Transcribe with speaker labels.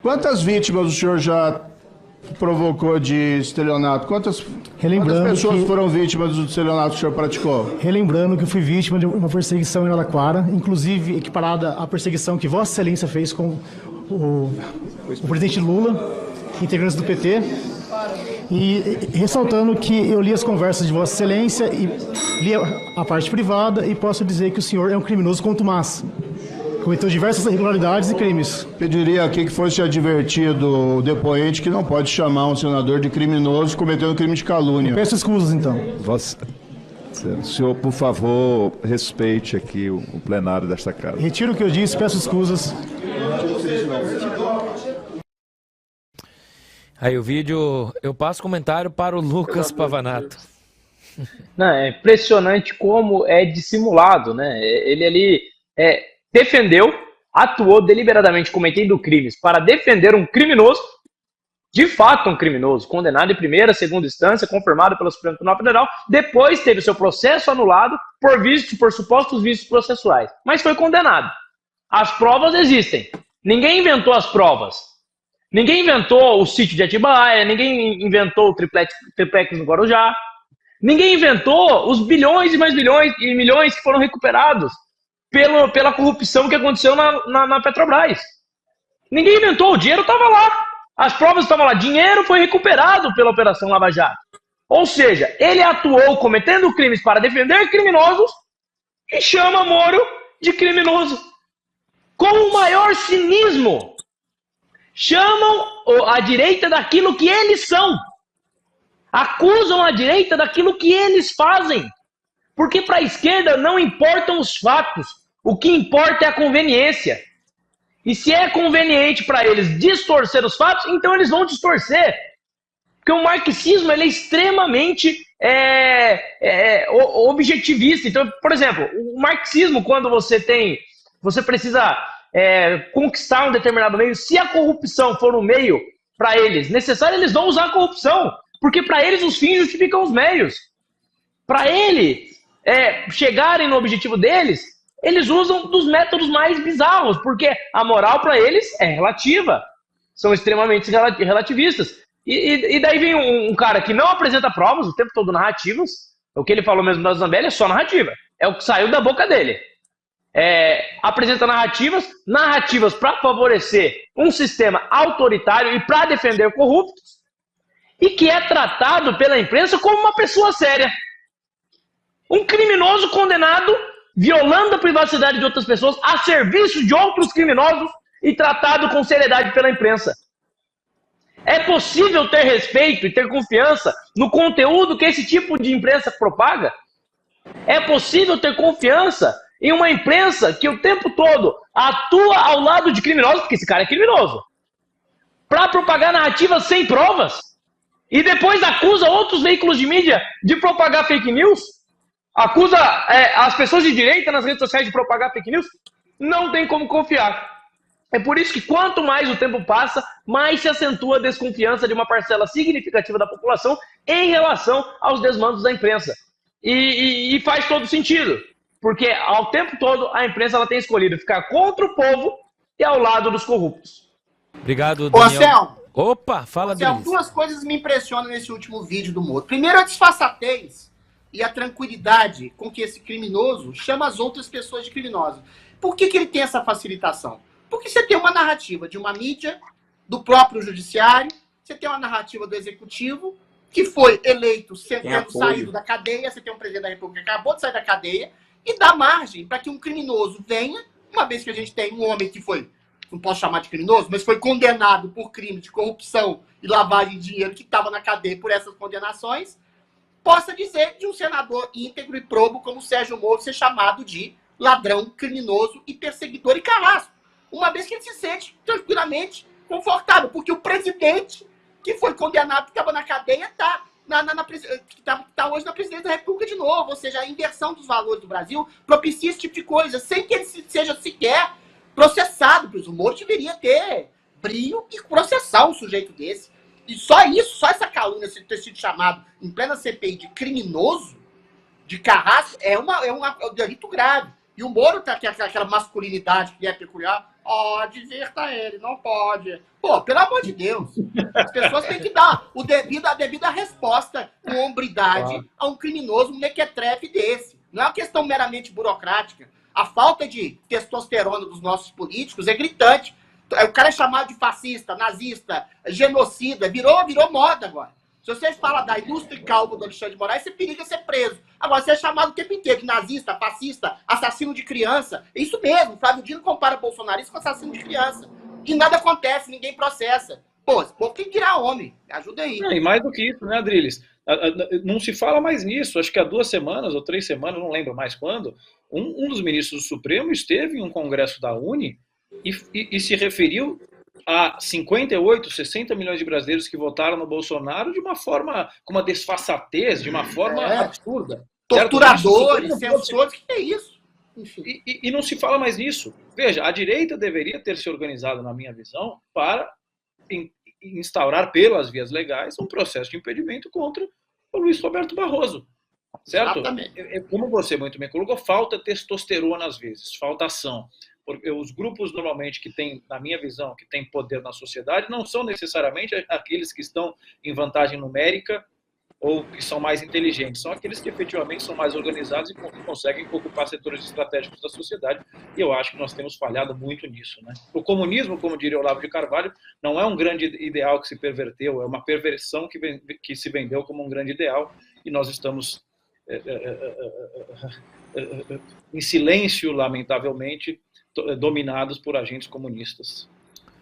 Speaker 1: Quantas vítimas o senhor já provocou de estelionato? Quantas pessoas foram vítimas do estelionato que o senhor praticou?
Speaker 2: Relembrando que eu fui vítima de uma perseguição em Araraquara, inclusive equiparada à perseguição que Vossa Excelência fez com o presidente Lula, integrantes do PT, e ressaltando que eu li as conversas de Vossa Excelência e li a parte privada e posso dizer que o senhor é um criminoso contumaz. Cometeu diversas irregularidades e crimes.
Speaker 1: Pediria aqui que fosse advertido o depoente que não pode chamar um senador de criminoso cometendo crime de calúnia.
Speaker 2: Peço escusas, então.
Speaker 3: O senhor, por favor, respeite aqui o plenário desta casa.
Speaker 2: Retiro o que eu disse, peço escusas.
Speaker 4: Aí o vídeo, eu passo comentário para o Lucas Pavanato.
Speaker 5: Não, é impressionante como é dissimulado, né? Ele ali defendeu, atuou deliberadamente cometendo crimes para defender um criminoso, de fato um criminoso, condenado em primeira, segunda instância, confirmado pelo Supremo Tribunal Federal, depois teve seu processo anulado por supostos vícios processuais, mas foi condenado. As provas existem. Ninguém inventou as provas. Ninguém inventou o sítio de Atibaia, ninguém inventou o triplex no Guarujá, ninguém inventou os bilhões e mais bilhões e milhões que foram recuperados pela corrupção que aconteceu na Petrobras. Ninguém inventou, o dinheiro estava lá, as provas estavam lá, dinheiro foi recuperado pela Operação Lava Jato. Ou seja, ele atuou cometendo crimes para defender criminosos e chama Moro de criminoso. Com o maior cinismo, chamam a direita daquilo que eles são. Acusam a direita daquilo que eles fazem. Porque para a esquerda não importam os fatos. O que importa é a conveniência. E se é conveniente para eles distorcer os fatos, então eles vão distorcer. Porque o marxismo ele é extremamente objetivista. Então, por exemplo, o marxismo, quando você precisa conquistar um determinado meio, se a corrupção for um meio para eles necessário, eles vão usar a corrupção. Porque para eles os fins justificam os meios. Para eles chegarem no objetivo deles, eles usam dos métodos mais bizarros, porque a moral para eles é relativa. São extremamente relativistas. E daí vem um cara que não apresenta provas, o tempo todo narrativas. O que ele falou mesmo da Zambelli é só narrativa. É o que saiu da boca dele. Apresenta narrativas para favorecer um sistema autoritário e para defender corruptos, e que é tratado pela imprensa como uma pessoa séria. Um criminoso condenado, violando a privacidade de outras pessoas, a serviço de outros criminosos e tratado com seriedade pela imprensa. É possível ter respeito e ter confiança no conteúdo que esse tipo de imprensa propaga? É possível ter confiança em uma imprensa que o tempo todo atua ao lado de criminosos, porque esse cara é criminoso, para propagar narrativas sem provas, e depois acusa outros veículos de mídia de propagar fake news? Acusa as pessoas de direita nas redes sociais de propagar fake news? Não tem como confiar. É por isso que quanto mais o tempo passa, mais se acentua a desconfiança de uma parcela significativa da população em relação aos desmandos da imprensa. E faz todo sentido, porque ao tempo todo a imprensa ela tem escolhido ficar contra o povo e ao lado dos corruptos.
Speaker 4: Obrigado, Daniel.
Speaker 6: Ô, Anselmo.
Speaker 4: Opa, fala,
Speaker 6: Anselmo, duas coisas me impressionam nesse último vídeo do Moro. Primeiro, a disfarçatez e a tranquilidade com que esse criminoso chama as outras pessoas de criminosos. Por que ele tem essa facilitação? Porque você tem uma narrativa de uma mídia, do próprio judiciário, você tem uma narrativa do executivo, que foi eleito tendo saído da cadeia, você tem um presidente da República que acabou de sair da cadeia, e dá margem para que um criminoso venha, uma vez que a gente tem um homem que foi, não posso chamar de criminoso, mas foi condenado por crime de corrupção e lavagem de dinheiro, que estava na cadeia por essas condenações, possa dizer de um senador íntegro e probo como o Sérgio Moro ser chamado de ladrão, criminoso e perseguidor e carrasco. Uma vez que ele se sente tranquilamente confortável, porque o presidente que foi condenado, que estava na cadeia, está hoje na presidência da República de novo. Ou seja, a inversão dos valores do Brasil propicia esse tipo de coisa, sem que ele seja sequer processado. Pois o Moro deveria ter brio e processar um sujeito desse. E só isso, só essa calúnia ter sido chamado em plena CPI de criminoso, de carrasco, é um delito grave. E o Moro, aquela masculinidade que é peculiar Ó, divirta ele, não pode. Pô, pelo amor de Deus. As pessoas têm que dar a devida resposta com hombridade a um criminoso mequetrefe desse. Não é uma questão meramente burocrática. A falta de testosterona dos nossos políticos é gritante. O cara é chamado de fascista, nazista, genocida, virou moda agora. Se você fala da ilustre calma do Alexandre de Moraes, você periga ser preso. Agora, você é chamado o tempo inteiro de nazista, fascista, assassino de criança. É isso mesmo, Flávio Dino compara bolsonarista com assassino de criança. E nada acontece, ninguém processa. Pô, esse povo tem que virar homem. Ajuda aí.
Speaker 7: Não, e mais do que isso, né, Adriles? Não se fala mais nisso. Acho que há 2 semanas ou 3 semanas, não lembro mais quando, um dos ministros do Supremo esteve em um congresso da UNE e se referiu a 58, 60 milhões de brasileiros que votaram no Bolsonaro de uma forma, com uma desfaçatez, de uma forma absurda.
Speaker 6: Torturadores, censores, que é isso? Enfim.
Speaker 7: E não se fala mais nisso. Veja, a direita deveria ter se organizado, na minha visão, para instaurar pelas vias legais um processo de impedimento contra o Luiz Roberto Barroso. Certo? Como você muito bem colocou, falta testosterona às vezes, falta ação. Porque os grupos, normalmente, que têm, na minha visão, que têm poder na sociedade, não são necessariamente aqueles que estão em vantagem numérica ou que são mais inteligentes. São aqueles que, efetivamente, são mais organizados e conseguem ocupar setores estratégicos da sociedade. E eu acho que nós temos falhado muito nisso, né? O comunismo, como diria Olavo de Carvalho, não é um grande ideal que se perverteu, é uma perversão que se vendeu como um grande ideal. E nós estamos em silêncio, lamentavelmente, dominados por agentes comunistas.